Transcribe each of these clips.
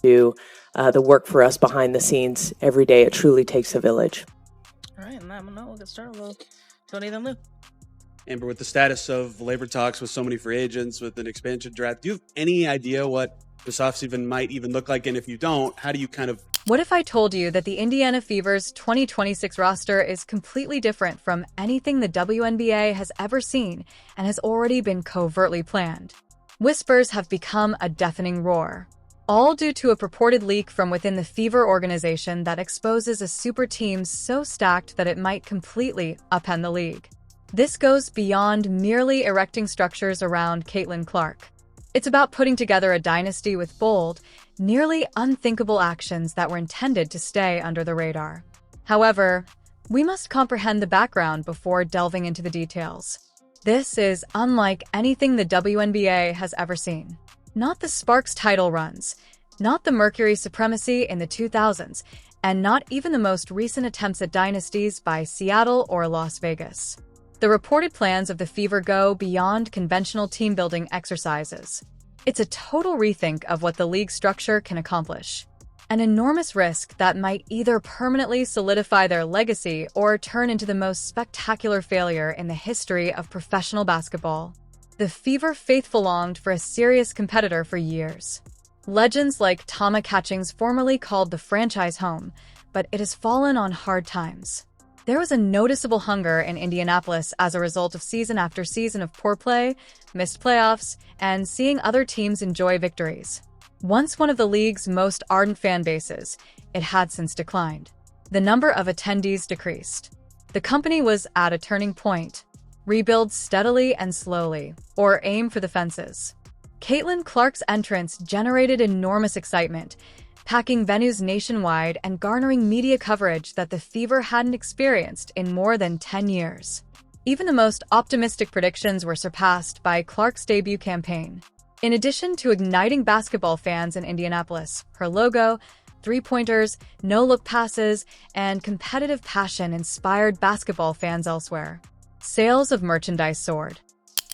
do the work for us behind the scenes every day. It truly takes a village. All right, and that we'll get started. We'll Tony then Lou. Amber, with the status of labor talks with so many free agents, with an expansion draft, do you have any idea what this offseason might even look like? And if you don't, how do you kind of... What if I told you that the Indiana Fever's 2026 roster is completely different from anything the WNBA has ever seen and has already been covertly planned? Whispers have become a deafening roar, all due to a purported leak from within the Fever organization that exposes a super team so stacked that it might completely upend the league. This goes beyond merely erecting structures around Caitlin Clark. It's about putting together a dynasty with bold, nearly unthinkable actions that were intended to stay under the radar. However, we must comprehend the background before delving into the details. This is unlike anything the WNBA has ever seen. Not the Sparks title runs, not the Mercury supremacy in the 2000s, and not even the most recent attempts at dynasties by Seattle or Las Vegas. The reported plans of the Fever go beyond conventional team-building exercises. It's a total rethink of what the league structure can accomplish. An enormous risk that might either permanently solidify their legacy or turn into the most spectacular failure in the history of professional basketball. The Fever faithful longed for a serious competitor for years. Legends like Tama Catchings formerly called the franchise home, but it has fallen on hard times. There was a noticeable hunger in Indianapolis as a result of season after season of poor play, missed playoffs, and seeing other teams enjoy victories. Once one of the league's most ardent fan bases, it had since declined. The number of attendees decreased. The company was at a turning point. Rebuild steadily and slowly, or aim for the fences. Caitlin Clark's entrance generated enormous excitement, packing venues nationwide and garnering media coverage that the Fever hadn't experienced in more than 10 years. Even the most optimistic predictions were surpassed by Clark's debut campaign. In addition to igniting basketball fans in Indianapolis, her logo, three-pointers, no-look passes, and competitive passion inspired basketball fans elsewhere. Sales of merchandise soared.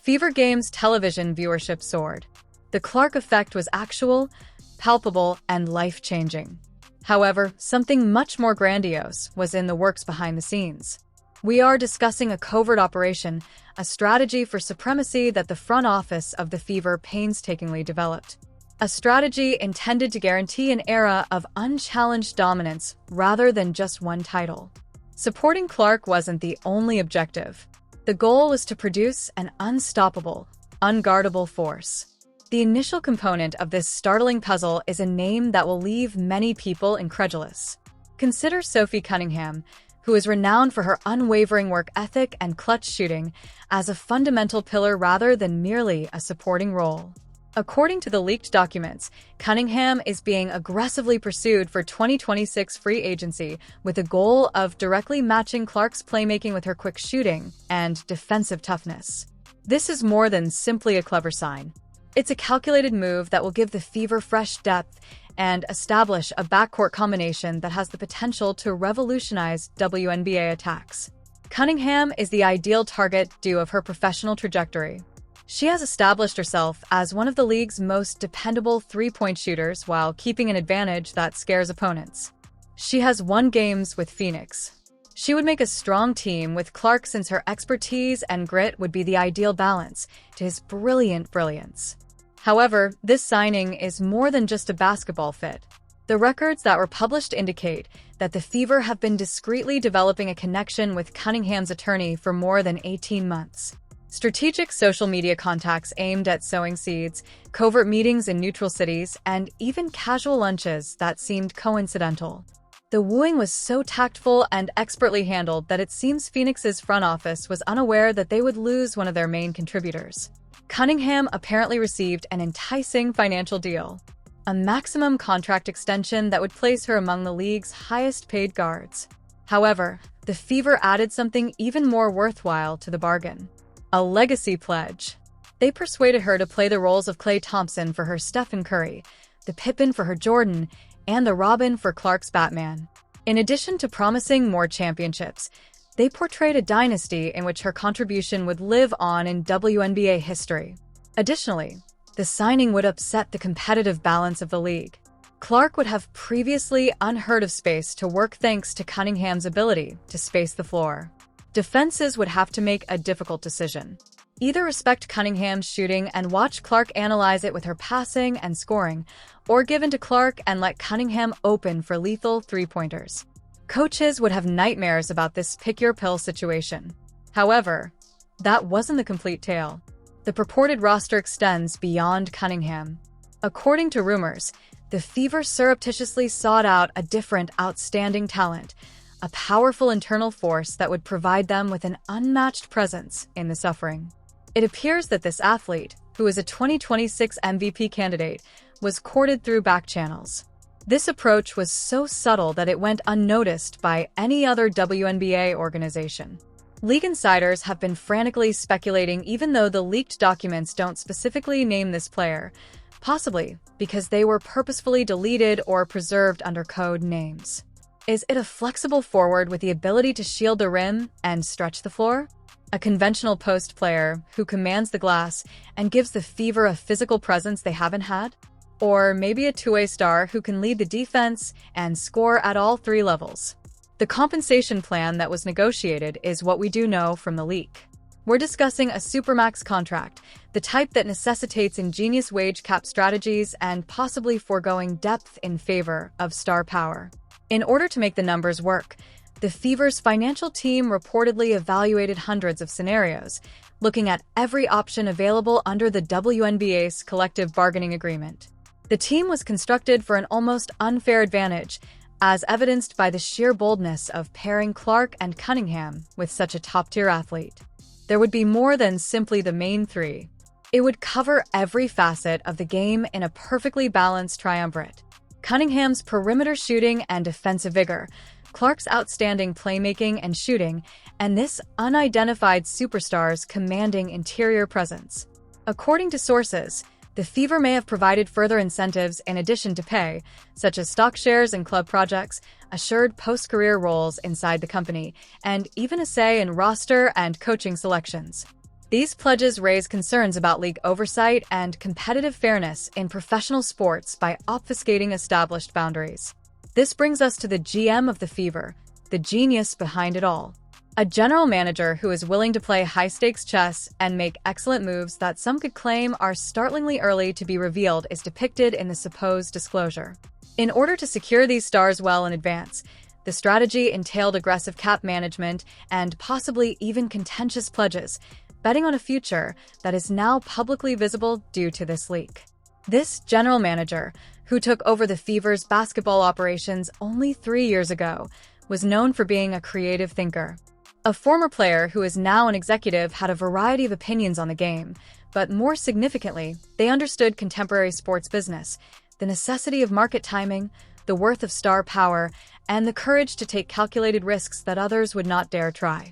Fever Games television viewership soared. The Clark effect was actual, palpable, and life-changing. However, something much more grandiose was in the works behind the scenes. We are discussing a covert operation, a strategy for supremacy that the front office of the Fever painstakingly developed. A strategy intended to guarantee an era of unchallenged dominance rather than just one title. Supporting Clark wasn't the only objective. The goal was to produce an unstoppable, unguardable force. The initial component of this startling puzzle is a name that will leave many people incredulous. Consider SOPHIE Cunningham, who is renowned for her unwavering work ethic and clutch shooting, as a fundamental pillar rather than merely a supporting role. According to the leaked documents, Cunningham is being aggressively pursued for 2026 free agency with the goal of directly matching Clark's playmaking with her quick shooting and defensive toughness. This is more than simply a clever sign. It's a calculated move that will give the Fever fresh depth and establish a backcourt combination that has the potential to revolutionize WNBA attacks. Cunningham is the ideal target due of her professional trajectory. She has established herself as one of the league's most dependable three-point shooters while keeping an advantage that scares opponents. She has won games with Phoenix. She would make a strong team with Clark since her expertise and grit would be the ideal balance to his brilliant brilliance. However, this signing is more than just a basketball fit. The records that were published indicate that the Fever have been discreetly developing a connection with Cunningham's attorney for more than 18 months. Strategic social media contacts aimed at sowing seeds, covert meetings in neutral cities, and even casual lunches that seemed coincidental. The wooing was so tactful and expertly handled that it seems Phoenix's front office was unaware that they would lose one of their main contributors. Cunningham apparently received an enticing financial deal, a maximum contract extension that would place her among the league's highest-paid guards. However, the Fever added something even more worthwhile to the bargain: a legacy pledge. They persuaded her to play the roles of Klay Thompson for her Stephen Curry, the Pippen for her Jordan, and the Robin for Clark's Batman. In addition to promising more championships, they portrayed a dynasty in which her contribution would live on in WNBA history. Additionally, the signing would upset the competitive balance of the league. Clark would have previously unheard of space to work thanks to Cunningham's ability to space the floor. Defenses would have to make a difficult decision. Either respect Cunningham's shooting and watch Clark analyze it with her passing and scoring, or give in to Clark and let Cunningham open for lethal three-pointers. Coaches would have nightmares about this pick-your-pill situation. However, that wasn't the complete tale. The purported roster extends beyond Cunningham. According to rumors, the Fever surreptitiously sought out a different outstanding talent, a powerful internal force that would provide them with an unmatched presence in the suffering. It appears that this athlete, who is a 2026 MVP candidate, was courted through back channels. This approach was so subtle that it went unnoticed by any other WNBA organization. League insiders have been frantically speculating even though the leaked documents don't specifically name this player, possibly because they were purposefully deleted or preserved under code names. Is it a flexible forward with the ability to shield the rim and stretch the floor? A conventional post player who commands the glass and gives the Fever a physical presence they haven't had? Or maybe a two-way star who can lead the defense and score at all three levels? The compensation plan that was negotiated is what we do know from the leak. We're discussing a supermax contract, the type that necessitates ingenious wage cap strategies and possibly foregoing depth in favor of star power. In order to make the numbers work, the Fever's financial team reportedly evaluated hundreds of scenarios, looking at every option available under the WNBA's collective bargaining agreement. The team was constructed for an almost unfair advantage, as evidenced by the sheer boldness of pairing Clark and Cunningham with such a top-tier athlete. There would be more than simply the main three. It would cover every facet of the game in a perfectly balanced triumvirate. Cunningham's perimeter shooting and defensive vigor, Clark's outstanding playmaking and shooting, and this unidentified superstar's commanding interior presence. According to sources, the Fever may have provided further incentives in addition to pay, such as stock shares in club projects, assured post-career roles inside the company, and even a say in roster and coaching selections. These pledges raise concerns about league oversight and competitive fairness in professional sports by obfuscating established boundaries. This brings us to the GM of the Fever, the genius behind it all. A general manager who is willing to play high-stakes chess and make excellent moves that some could claim are startlingly early to be revealed is depicted in the supposed disclosure. In order to secure these stars well in advance, the strategy entailed aggressive cap management and possibly even contentious pledges, betting on a future that is now publicly visible due to this leak. This general manager, who took over the Fever's basketball operations only 3 years ago, was known for being a creative thinker. A former player who is now an executive had a variety of opinions on the game, but more significantly, they understood contemporary sports business, the necessity of market timing, the worth of star power, and the courage to take calculated risks that others would not dare try.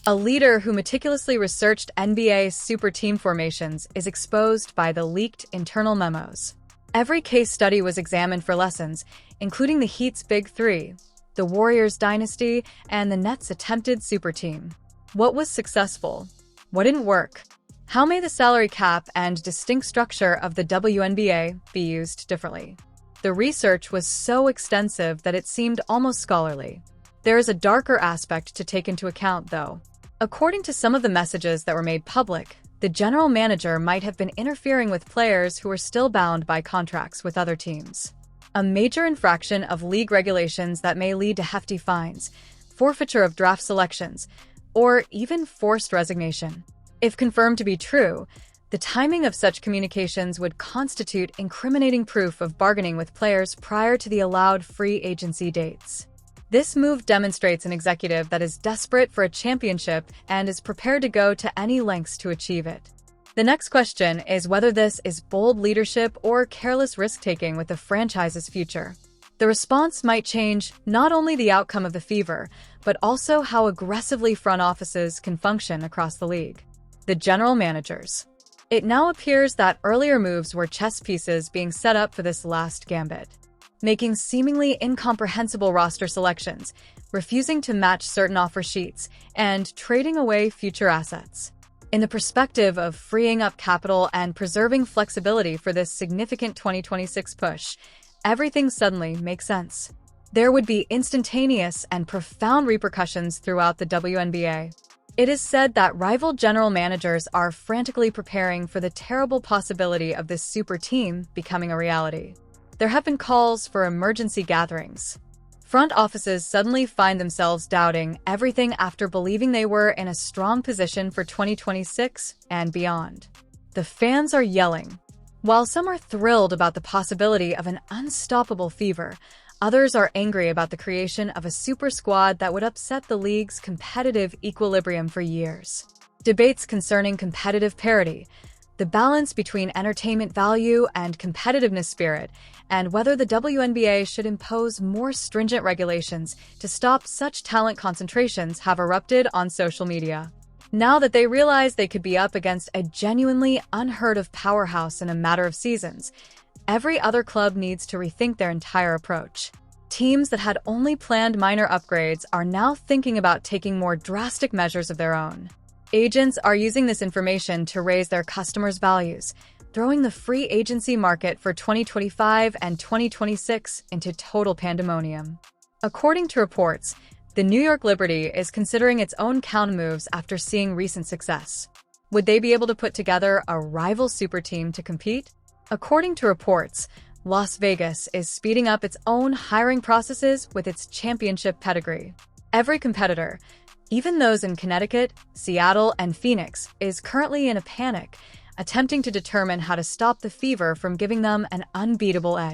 A leader who meticulously researched NBA super team formations is exposed by the leaked internal memos. Every case study was examined for lessons, including the Heat's Big Three, the Warriors' dynasty, and the Nets' attempted super team. What was successful? What didn't work? How may the salary cap and distinct structure of the WNBA be used differently? The research was so extensive that it seemed almost scholarly. There is a darker aspect to take into account, though. According to some of the messages that were made public, the general manager might have been interfering with players who were still bound by contracts with other teams. A major infraction of league regulations that may lead to hefty fines, forfeiture of draft selections, or even forced resignation. If confirmed to be true, the timing of such communications would constitute incriminating proof of bargaining with players prior to the allowed free agency dates. This move demonstrates an executive that is desperate for a championship and is prepared to go to any lengths to achieve it. The next question is whether this is bold leadership or careless risk-taking with the franchise's future. The response might change not only the outcome of the Fever, but also how aggressively front offices can function across the league. The general managers. It now appears that earlier moves were chess pieces being set up for this last gambit, making seemingly incomprehensible roster selections, refusing to match certain offer sheets, and trading away future assets. In the perspective of freeing up capital and preserving flexibility for this significant 2026 push, everything suddenly makes sense. There would be instantaneous and profound repercussions throughout the WNBA. It is said that rival general managers are frantically preparing for the terrible possibility of this super team becoming a reality. There have been calls for emergency gatherings. Front offices suddenly find themselves doubting everything after believing they were in a strong position for 2026 and beyond. The fans are yelling. While some are thrilled about the possibility of an unstoppable fever, others are angry about the creation of a super squad that would upset the league's competitive equilibrium for years. Debates concerning competitive parity, the balance between entertainment value and competitiveness spirit, and whether the WNBA should impose more stringent regulations to stop such talent concentrations have erupted on social media. Now that they realize they could be up against a genuinely unheard-of powerhouse in a matter of seasons, every other club needs to rethink their entire approach. Teams that had only planned minor upgrades are now thinking about taking more drastic measures of their own. Agents are using this information to raise their customers' values, throwing the free agency market for 2025 and 2026 into total pandemonium. According to reports, the New York Liberty is considering its own counter moves after seeing recent success. Would they be able to put together a rival super team to compete? According to reports, Las Vegas is speeding up its own hiring processes with its championship pedigree. Every competitor, even those in Connecticut, Seattle, and Phoenix, is currently in a panic, attempting to determine how to stop the fever from giving them an unbeatable edge.